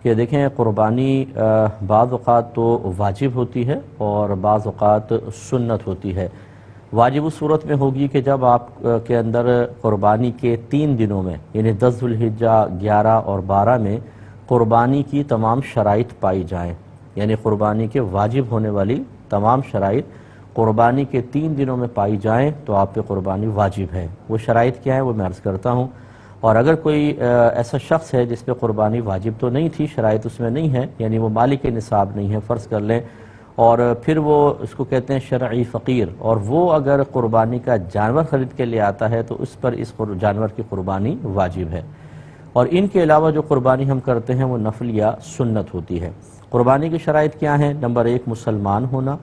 کہ دیکھیں قربانی بعض اوقات تو واجب ہوتی ہے اور بعض اوقات سنت ہوتی ہے۔ واجب اس صورت میں ہوگی کہ جب آپ کے اندر قربانی کے 3 دنوں میں یعنی 10 ذوالحجہ، 11 اور 12 میں قربانی کی تمام شرائط پائی جائیں، یعنی قربانی کے واجب ہونے والی تمام شرائط قربانی کے 3 دنوں میں پائی جائیں تو آپ پہ قربانی واجب ہے۔ وہ شرائط کیا ہے وہ میں عرض کرتا ہوں، اور اگر کوئی ایسا شخص ہے جس پہ قربانی واجب تو نہیں تھی، شرائط اس میں نہیں ہے، یعنی وہ مالک نصاب نہیں ہے فرض کر لیں، اور پھر وہ اس کو کہتے ہیں شرعی فقیر، اور وہ اگر قربانی کا جانور خرید کے لے آتا ہے تو اس پر اس جانور کی قربانی واجب ہے۔ اور ان کے علاوہ جو قربانی ہم کرتے ہیں وہ نفل یا سنت ہوتی ہے۔ قربانی کی شرائط کیا ہیں؟ نمبر 1 مسلمان ہونا،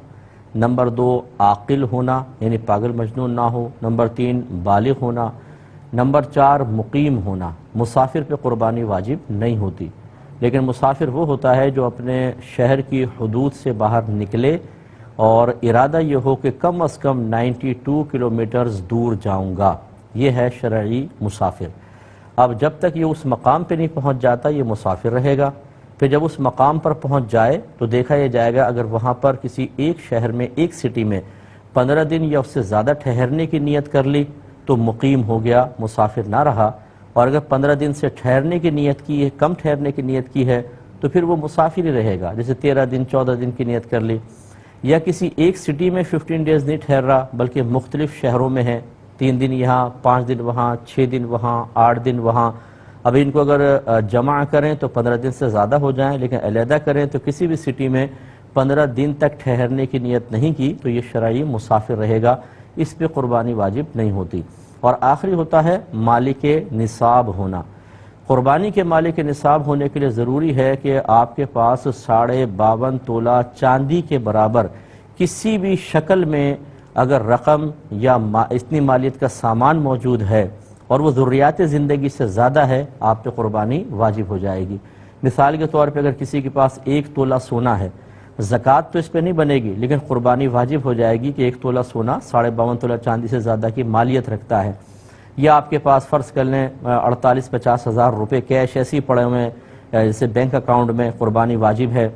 نمبر 2 عاقل ہونا یعنی پاگل مجنون نہ ہو، نمبر 3 بالغ ہونا، نمبر 4 مقیم ہونا۔ مسافر پہ قربانی واجب نہیں ہوتی، لیکن مسافر وہ ہوتا ہے جو اپنے شہر کی حدود سے باہر نکلے اور ارادہ یہ ہو کہ کم از کم 92 کلومیٹرز دور جاؤں گا، یہ ہے شرعی مسافر۔ اب جب تک یہ اس مقام پہ نہیں پہنچ جاتا یہ مسافر رہے گا، پھر جب اس مقام پر پہنچ جائے تو دیکھا یہ جائے گا اگر وہاں پر کسی ایک شہر میں ایک سٹی میں 15 دن یا اس سے زیادہ ٹھہرنے کی نیت کر لی تو مقیم ہو گیا، مسافر نہ رہا، اور اگر 15 دن سے ٹھہرنے کی نیت کی ہے، کم ٹھہرنے کی نیت کی ہے تو پھر وہ مسافر ہی رہے گا، جیسے 13 دن 14 دن کی نیت کر لی، یا کسی ایک سٹی میں 15 ڈیز نہیں ٹھہر رہا بلکہ مختلف شہروں میں ہے، 3 دن یہاں، 5 دن وہاں، 6 دن وہاں، 8 دن وہاں۔ اب ان کو اگر جمع کریں تو 15 دن سے زیادہ ہو جائیں، لیکن علیحدہ کریں تو کسی بھی سٹی میں 15 دن تک ٹھہرنے کی نیت نہیں کی تو یہ شرعی مسافر رہے گا، اس پہ قربانی واجب نہیں ہوتی۔ اور آخری ہوتا ہے مالک نصاب ہونا۔ قربانی کے مالک نصاب ہونے کے لیے ضروری ہے کہ آپ کے پاس 52.5 تولہ چاندی کے برابر کسی بھی شکل میں اگر رقم یا اتنی مالیت کا سامان موجود ہے اور وہ ضروریات زندگی سے زیادہ ہے، آپ پہ قربانی واجب ہو جائے گی۔ مثال کے طور پہ اگر کسی کے پاس 1 تولہ سونا ہے، زکوٰۃ تو اس پہ نہیں بنے گی لیکن قربانی واجب ہو جائے گی کہ 1 تولہ سونا 52.5 تولہ چاندی سے زیادہ کی مالیت رکھتا ہے، یا آپ کے پاس فرض کر لیں 48-50 ہزار روپے کیش ایسے ہی پڑے ہوئے ہیں جیسے بینک اکاؤنٹ میں، قربانی واجب ہے۔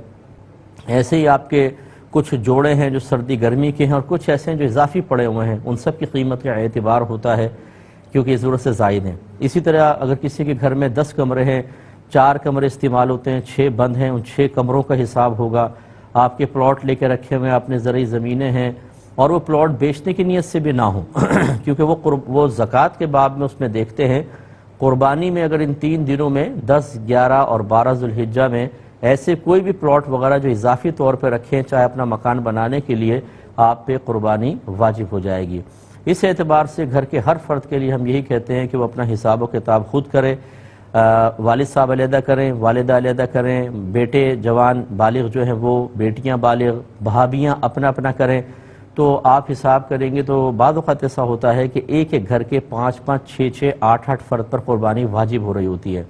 ایسے ہی آپ کے کچھ جوڑے ہیں جو سردی گرمی کے ہیں اور کچھ ایسے ہیں جو اضافی پڑے ہوئے ہیں، ان سب کی قیمت کا اعتبار ہوتا ہے کیونکہ یہ ضرورت سے زائد ہیں۔ اسی طرح اگر کسی کے گھر میں 10 کمرے ہیں، 4 کمرے استعمال ہوتے ہیں، 6 بند ہیں، ان 6 کمروں کا حساب ہوگا۔ آپ کے پلاٹ لے کے رکھے ہوئے اپنے زرعی زمینیں ہیں اور وہ پلاٹ بیچنے کی نیت سے بھی نہ ہوں کیونکہ وہ زکوٰۃ کے باب میں اس میں دیکھتے ہیں قربانی میں اگر ان 3 دنوں میں 10، 11 اور 12 ذوالحجہ میں ایسے کوئی بھی پلاٹ وغیرہ جو اضافی طور پہ رکھیں چاہے اپنا مکان بنانے کے لیے، آپ پہ قربانی واجب ہو جائے گی۔ اس اعتبار سے گھر کے ہر فرد کے لیے ہم یہی کہتے ہیں کہ وہ اپنا حساب و کتاب خود کرے، والد صاحب علیحدہ کریں، والدہ علیحدہ کریں، بیٹے جوان بالغ جو ہیں وہ، بیٹیاں بالغ، بھابیاں اپنا اپنا کریں، تو آپ حساب کریں گے تو بعض اوقات ایسا ہوتا ہے کہ ایک ایک گھر کے 5-5، 6-6، 8-8 فرد پر قربانی واجب ہو رہی ہوتی ہے،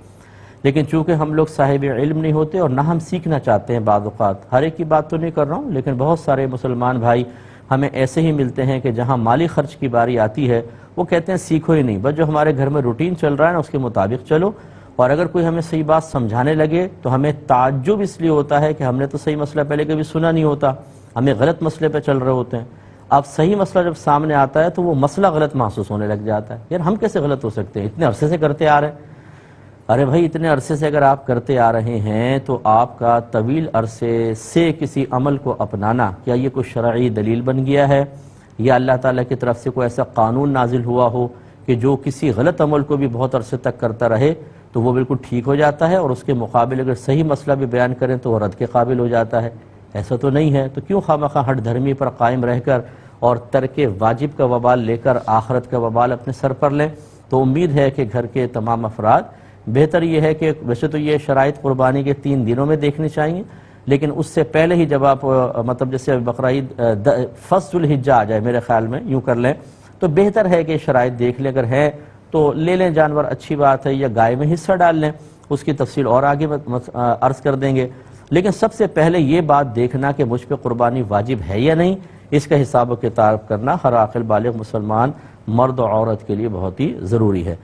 لیکن چونکہ ہم لوگ صاحب علم نہیں ہوتے اور نہ ہم سیکھنا چاہتے ہیں، بعض اوقات ہر ایک کی بات تو نہیں کر رہا ہوں لیکن بہت سارے مسلمان بھائی ہمیں ایسے ہی ملتے ہیں کہ جہاں مالی خرچ کی باری آتی ہے وہ کہتے ہیں سیکھو ہی نہیں، بس جو ہمارے گھر میں روٹین چل رہا ہے نا اس کے مطابق چلو، اور اگر کوئی ہمیں صحیح بات سمجھانے لگے تو ہمیں تعجب اس لیے ہوتا ہے کہ ہم نے تو صحیح مسئلہ پہلے کبھی سنا نہیں ہوتا، ہمیں غلط مسئلے پہ چل رہے ہوتے ہیں۔ اب صحیح مسئلہ جب سامنے آتا ہے تو وہ مسئلہ غلط محسوس ہونے لگ جاتا ہے، یار ہم کیسے غلط ہو سکتے ہیں، اتنے عرصے سے کرتے آ رہے ہیں۔ ارے بھائی اتنے عرصے سے اگر آپ کرتے آ رہے ہیں تو آپ کا طویل عرصے سے کسی عمل کو اپنانا کیا یہ کوئی شرعی دلیل بن گیا ہے، یا اللہ تعالیٰ کی طرف سے کوئی ایسا قانون نازل ہوا ہو کہ جو کسی غلط عمل کو بھی بہت عرصے تک کرتا رہے تو وہ بالکل ٹھیک ہو جاتا ہے اور اس کے مقابل اگر صحیح مسئلہ بھی بیان کریں تو وہ رد کے قابل ہو جاتا ہے؟ ایسا تو نہیں ہے، تو کیوں خواہ ہٹ دھرمی پر قائم رہ کر اور ترک واجب کا وبال لے کر آخرت کا وبال اپنے سر پر لیں؟ تو امید ہے کہ گھر کے تمام افراد، بہتر یہ ہے کہ ویسے تو یہ شرائط قربانی کے 3 دنوں میں دیکھنی چاہیے، لیکن اس سے پہلے ہی جب آپ مطلب جیسے بقرعید 1 ذوالحجہ آ جائے میرے خیال میں یوں کر لیں تو بہتر ہے کہ شرائط دیکھ لیں، اگر ہے تو لے لیں جانور، اچھی بات ہے، یا گائے میں حصہ ڈال لیں، اس کی تفصیل اور آگے عرض کر دیں گے، لیکن سب سے پہلے یہ بات دیکھنا کہ مجھ پہ قربانی واجب ہے یا نہیں، اس کا حساب و کتاب کرنا ہر عاقل بالغ مسلمان مرد و عورت کے لیے بہت ہی ضروری ہے۔